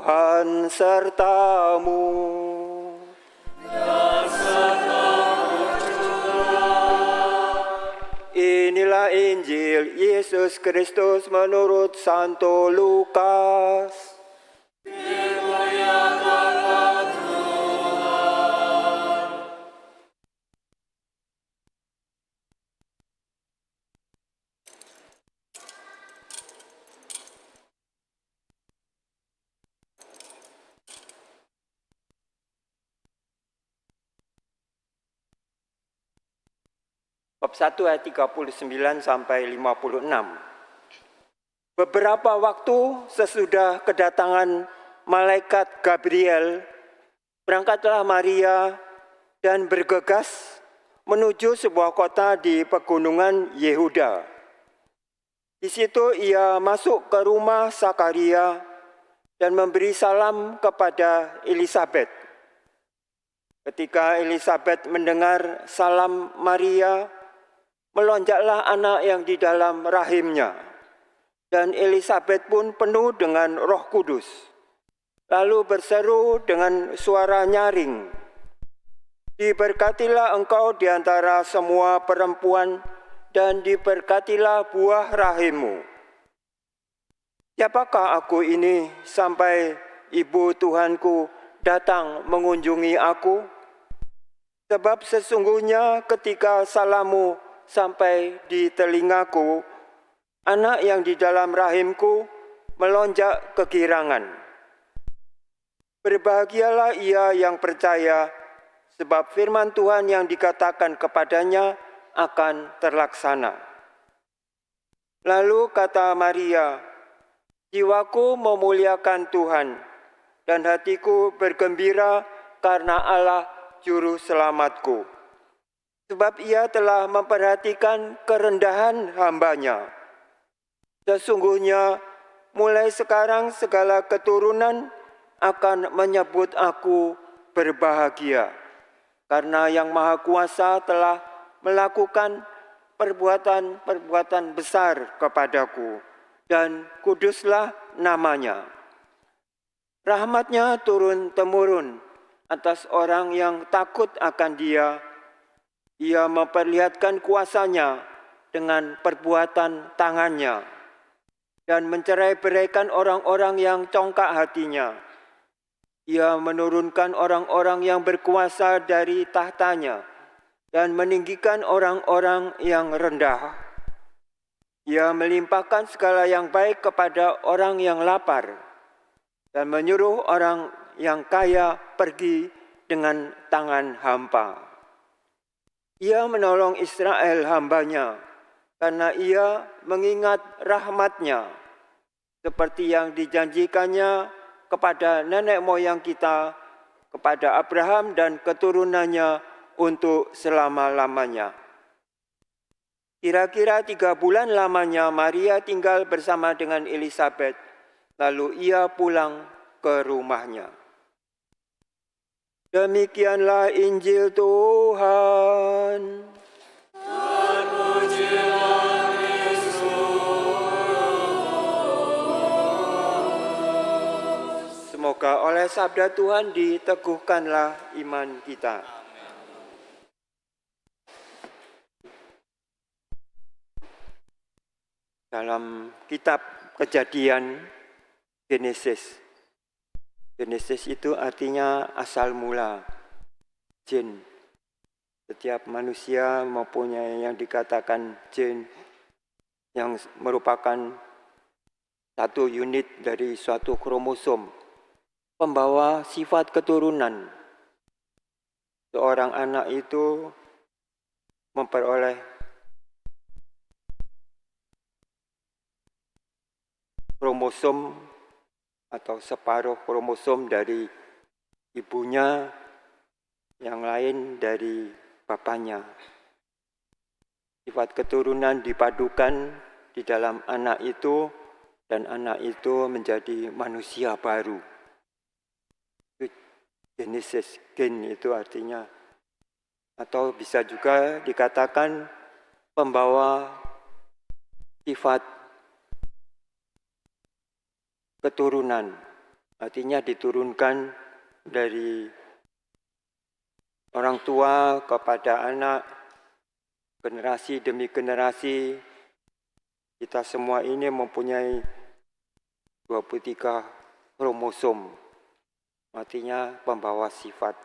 Tuhan sertamu. Inilah Injil Yesus Kristus menurut Santo Lukas. Bab 1 ayat 39 sampai 56. Beberapa waktu sesudah kedatangan malaikat Gabriel, berangkatlah Maria dan bergegas menuju sebuah kota di pegunungan Yehuda. Di situ ia masuk ke rumah Sakaria dan memberi salam kepada Elisabet. Ketika Elisabet mendengar salam Maria, melonjaklah anak yang di dalam rahimnya, dan Elisabet pun penuh dengan Roh Kudus. Lalu berseru dengan suara nyaring, "Diberkatilah engkau di antara semua perempuan, dan diberkatilah buah rahimmu. Siapakah aku ini sampai ibu Tuhanku datang mengunjungi aku? Sebab sesungguhnya ketika salammu sampai di telingaku, anak yang di dalam rahimku melonjak kegirangan. Berbahagialah ia yang percaya, sebab firman Tuhan yang dikatakan kepadanya akan terlaksana." Lalu kata Maria, "Jiwaku memuliakan Tuhan, dan hatiku bergembira karena Allah Juru Selamatku. Sebab ia telah memperhatikan kerendahan hamba-Nya. Sesungguhnya mulai sekarang segala keturunan akan menyebut aku berbahagia, karena Yang Maha Kuasa telah melakukan perbuatan-perbuatan besar kepadaku, dan kuduslah namanya. Rahmat-Nya turun-temurun atas orang yang takut akan Dia. Ia memperlihatkan kuasa-Nya dengan perbuatan tangan-Nya dan mencerai-beraikan orang-orang yang congkak hatinya. Ia menurunkan orang-orang yang berkuasa dari tahtanya dan meninggikan orang-orang yang rendah. Ia melimpahkan segala yang baik kepada orang yang lapar dan menyuruh orang yang kaya pergi dengan tangan hampa. Ia menolong Israel hamba-Nya, karena ia mengingat rahmat-Nya, seperti yang dijanjikannya kepada nenek moyang kita, kepada Abraham dan keturunannya untuk selama-lamanya." Kira-kira 3 bulan lamanya Maria tinggal bersama dengan Elisabet, lalu ia pulang ke rumahnya. Demikianlah Injil Tuhan. Terpujilah Kristus. Semoga oleh sabda Tuhan diteguhkanlah iman kita. Dalam kitab Kejadian Genesis. Genesis itu artinya asal mula, jin. Setiap manusia mempunyai yang dikatakan jin, yang merupakan satu unit dari suatu kromosom, pembawa sifat keturunan. Seorang anak itu memperoleh kromosom atau separuh kromosom dari ibunya, yang lain dari bapaknya. Sifat keturunan dipadukan di dalam anak itu, dan anak itu menjadi manusia baru. Genesis, gen itu artinya, atau bisa juga dikatakan pembawa sifat keturunan artinya diturunkan dari orang tua kepada anak, generasi demi generasi. Kita semua ini mempunyai 23 kromosom, artinya pembawa sifat.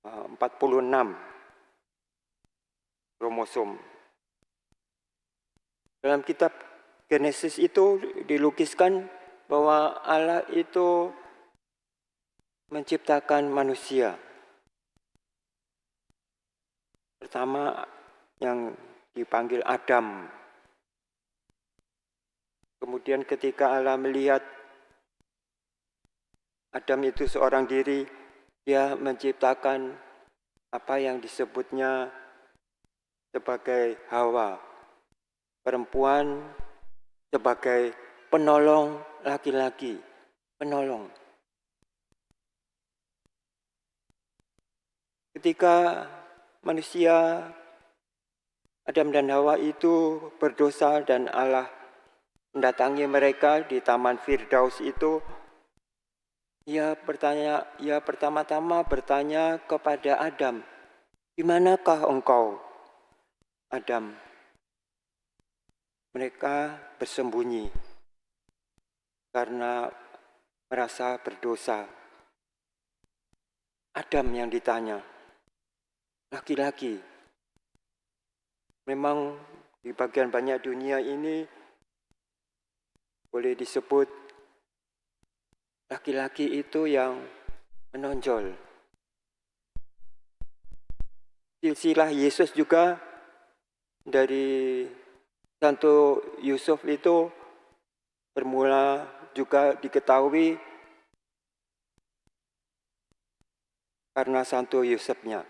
46 kromosom. Dalam kitab Genesis itu dilukiskan bahwa Allah itu menciptakan manusia. Pertama yang dipanggil Adam. Kemudian ketika Allah melihat Adam itu seorang diri, dia menciptakan apa yang disebutnya sebagai Hawa, perempuan sebagai penolong laki-laki, penolong. Ketika manusia Adam dan Hawa itu berdosa dan Allah mendatangi mereka di Taman Firdaus itu, ia pertama-tama bertanya kepada Adam, "Di manakah engkau, Adam?" Mereka bersembunyi karena merasa berdosa. Adam yang ditanya, laki-laki. Memang di bagian banyak dunia ini boleh disebut laki-laki itu yang menonjol. Silsilah Yesus juga dari Santo Yusuf itu bermula juga diketahui karena Santo Yusufnya.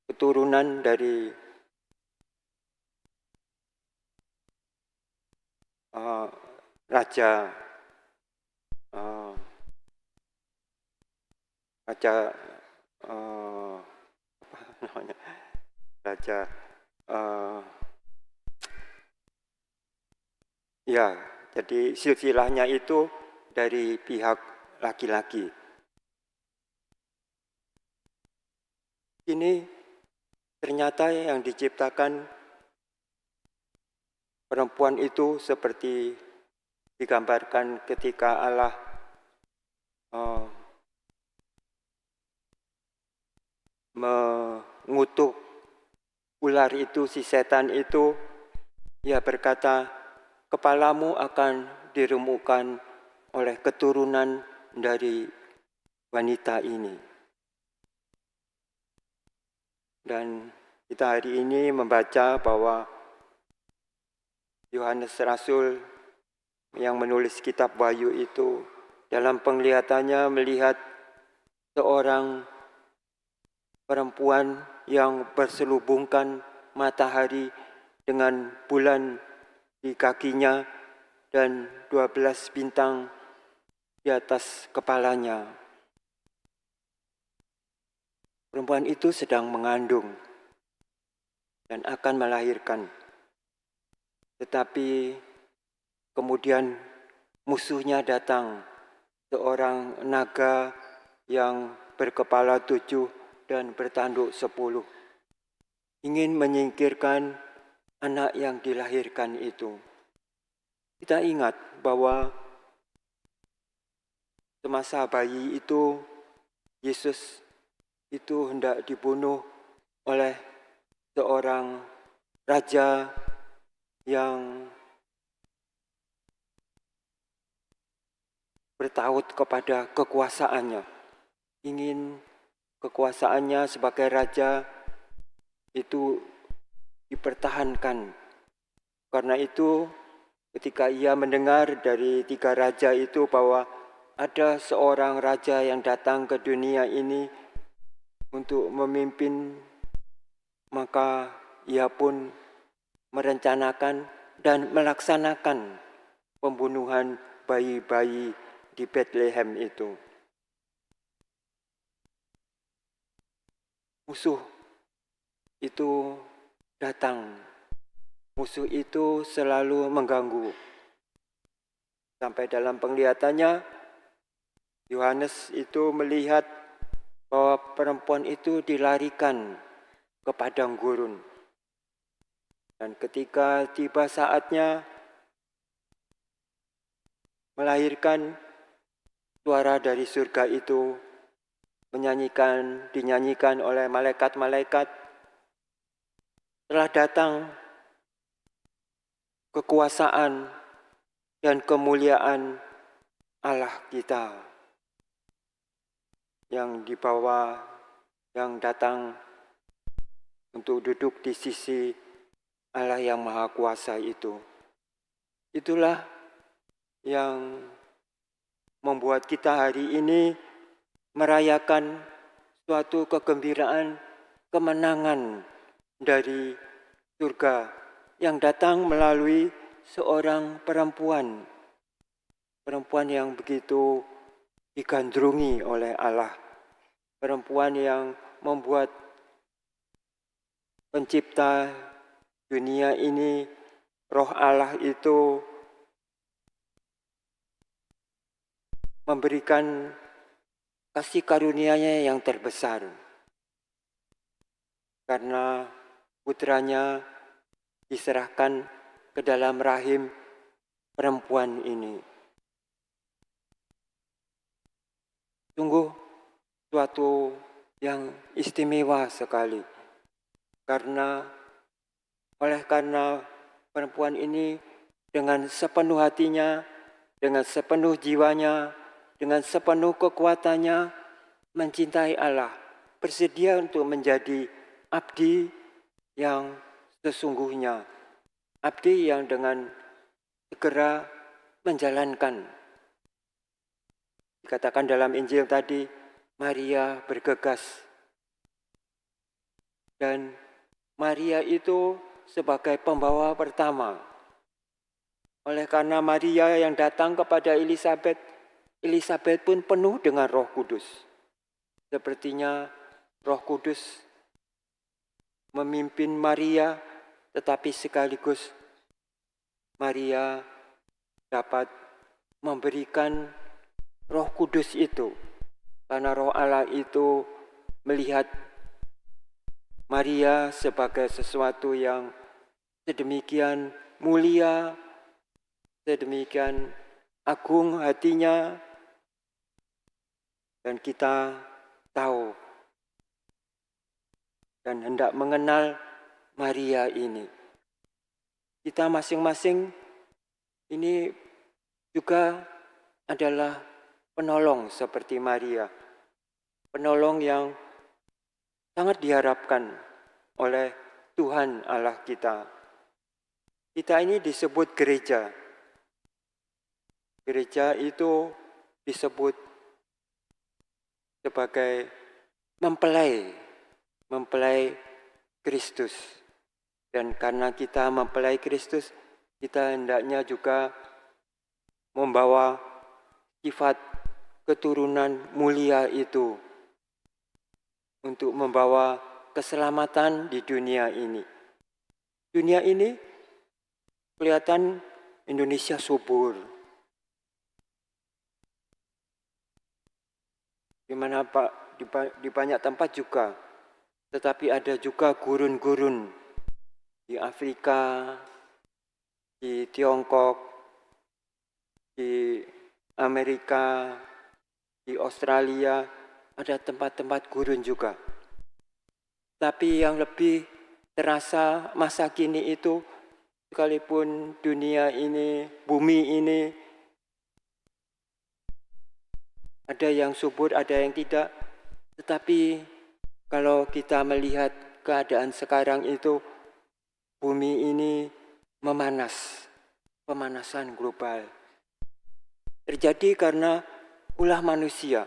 Keturunan dari raja jadi silsilahnya itu dari pihak laki-laki. Ini ternyata yang diciptakan perempuan itu seperti digambarkan ketika Allah mengutuk ular itu, si setan itu, ia berkata, "Kepalamu akan diremukkan oleh keturunan dari wanita ini." Dan kita hari ini membaca bahwa Yohanes Rasul yang menulis kitab Wahyu itu dalam penglihatannya melihat seorang perempuan yang berselubungkan matahari dengan bulan di kakinya dan 12 bintang di atas kepalanya. Perempuan itu sedang mengandung dan akan melahirkan. Tetapi kemudian musuhnya datang, seorang naga yang berkepala 7 dan bertanduk 10, ingin menyingkirkan anak yang dilahirkan itu. Kita ingat bahwa semasa bayi itu, Yesus itu hendak dibunuh oleh seorang raja yang bertaut kepada kekuasaannya, ingin kekuasaannya sebagai raja itu dipertahankan. Karena itu ketika ia mendengar dari 3 raja itu bahwa ada seorang raja yang datang ke dunia ini untuk memimpin, maka ia pun merencanakan dan melaksanakan pembunuhan bayi-bayi di Bethlehem itu. Musuh itu datang. Musuh itu selalu mengganggu. Sampai dalam penglihatannya, Yohanes itu melihat bahwa perempuan itu dilarikan ke padang gurun. Dan ketika tiba saatnya melahirkan, suara dari surga itu dinyanyikan oleh malaikat-malaikat, telah datang kekuasaan dan kemuliaan Allah kita yang dibawa, yang datang untuk duduk di sisi Allah yang Maha Kuasa itu. Itulah yang membuat kita hari ini merayakan suatu kegembiraan, kemenangan dari surga yang datang melalui seorang perempuan yang begitu digandrungi oleh Allah, perempuan yang membuat pencipta dunia ini, Roh Allah itu memberikan kasih karunia-Nya yang terbesar, karena putranya diserahkan ke dalam rahim perempuan ini. Sungguh suatu yang istimewa sekali, karena perempuan ini dengan sepenuh hatinya, dengan sepenuh jiwanya, dengan sepenuh kekuatannya mencintai Allah, bersedia untuk menjadi abdi yang sesungguhnya, abdi yang dengan segera menjalankan. Dikatakan dalam Injil tadi, Maria bergegas. Dan Maria itu sebagai pembawa pertama. Oleh karena Maria yang datang kepada Elisabet pun penuh dengan Roh Kudus. Sepertinya Roh Kudus memimpin Maria, tetapi sekaligus Maria dapat memberikan Roh Kudus itu, karena Roh Allah itu melihat Maria sebagai sesuatu yang sedemikian mulia, sedemikian agung hatinya, dan kita tahu dan hendak mengenal Maria ini. Kita masing-masing ini juga adalah penolong seperti Maria, penolong yang sangat diharapkan oleh Tuhan Allah kita. Kita ini disebut gereja. Gereja itu disebut sebagai mempelai Kristus. Dan karena kita mempelai Kristus, kita hendaknya juga membawa sifat keturunan mulia itu untuk membawa keselamatan di dunia ini. Dunia ini kelihatan Indonesia subur, di mana di banyak tempat juga, tetapi ada juga gurun-gurun di Afrika, di Tiongkok, di Amerika, di Australia, ada tempat-tempat gurun juga. Tapi yang lebih terasa masa kini itu, sekalipun dunia ini, bumi ini, ada yang subur, ada yang tidak. Tetapi kalau kita melihat keadaan sekarang itu, bumi ini memanas, pemanasan global. Terjadi karena ulah manusia.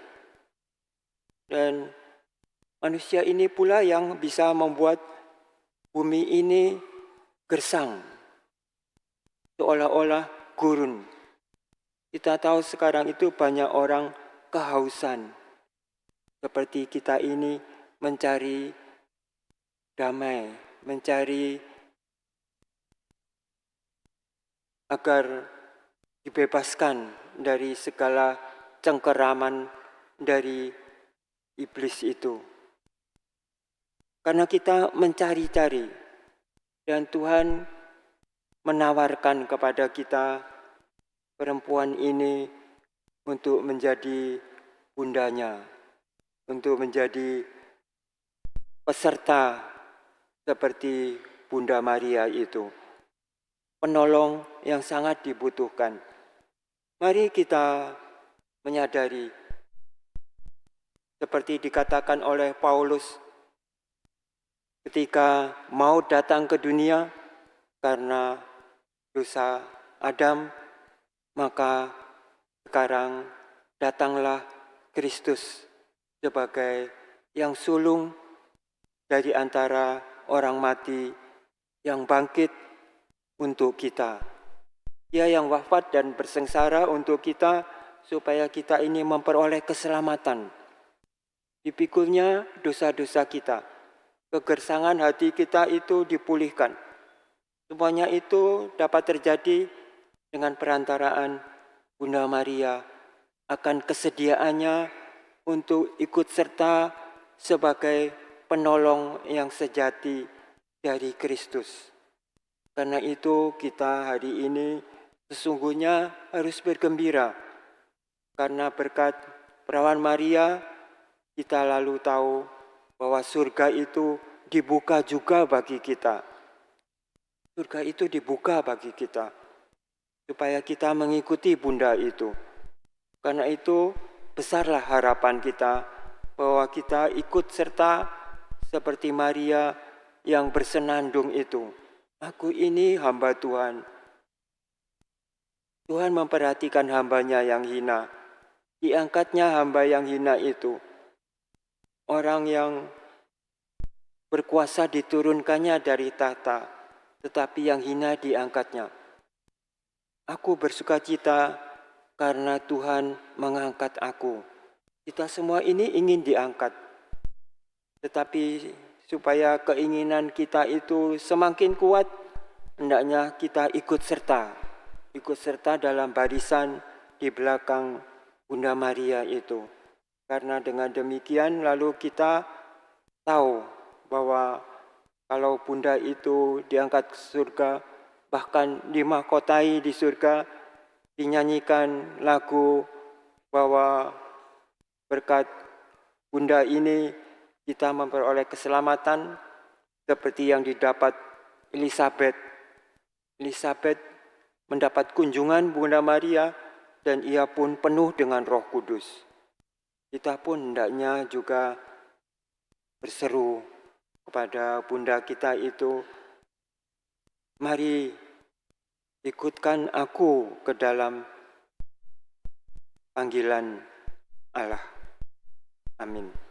Dan manusia ini pula yang bisa membuat bumi ini gersang, seolah-olah gurun. Kita tahu sekarang itu banyak orang kehausan. Seperti kita ini mencari damai, mencari agar dibebaskan dari segala cengkeraman dari iblis itu. Karena kita mencari-cari dan Tuhan menawarkan kepada kita perempuan ini untuk menjadi bundanya, untuk menjadi peserta seperti Bunda Maria itu, penolong yang sangat dibutuhkan. Mari kita menyadari, seperti dikatakan oleh Paulus, ketika mau datang ke dunia karena dosa Adam, maka sekarang datanglah Kristus sebagai yang sulung dari antara orang mati yang bangkit untuk kita. Dia yang wafat dan bersengsara untuk kita supaya kita ini memperoleh keselamatan. Dipikulnya dosa-dosa kita. Kegersangan hati kita itu dipulihkan. Semuanya itu dapat terjadi dengan perantaraan Bunda Maria akan kesediaannya untuk ikut serta sebagai penolong yang sejati dari Kristus. Karena itu kita hari ini sesungguhnya harus bergembira. Karena berkat perawan Maria kita lalu tahu bahwa surga itu dibuka juga bagi kita. Surga itu dibuka bagi kita, supaya kita mengikuti Bunda itu. Karena itu besarlah harapan kita bahwa kita ikut serta seperti Maria yang bersenandung itu. Aku ini hamba Tuhan. Tuhan memperhatikan hambanya yang hina. Diangkatnya hamba yang hina itu. Orang yang berkuasa diturunkannya dari tahta, tetapi yang hina diangkatnya. Aku bersukacita karena Tuhan mengangkat aku. Kita semua ini ingin diangkat. Tetapi supaya keinginan kita itu semakin kuat, hendaknya kita ikut serta dalam barisan di belakang Bunda Maria itu. Karena dengan demikian lalu kita tahu bahwa kalau Bunda itu diangkat ke surga, bahkan dimahkotai di surga, dinyanyikan lagu bahwa berkat Bunda ini kita memperoleh keselamatan seperti yang didapat Elisabet. Elisabet mendapat kunjungan Bunda Maria dan ia pun penuh dengan Roh Kudus. Kita pun hendaknya juga berseru kepada Bunda kita itu, mari ikutkan aku ke dalam panggilan Allah. Amin.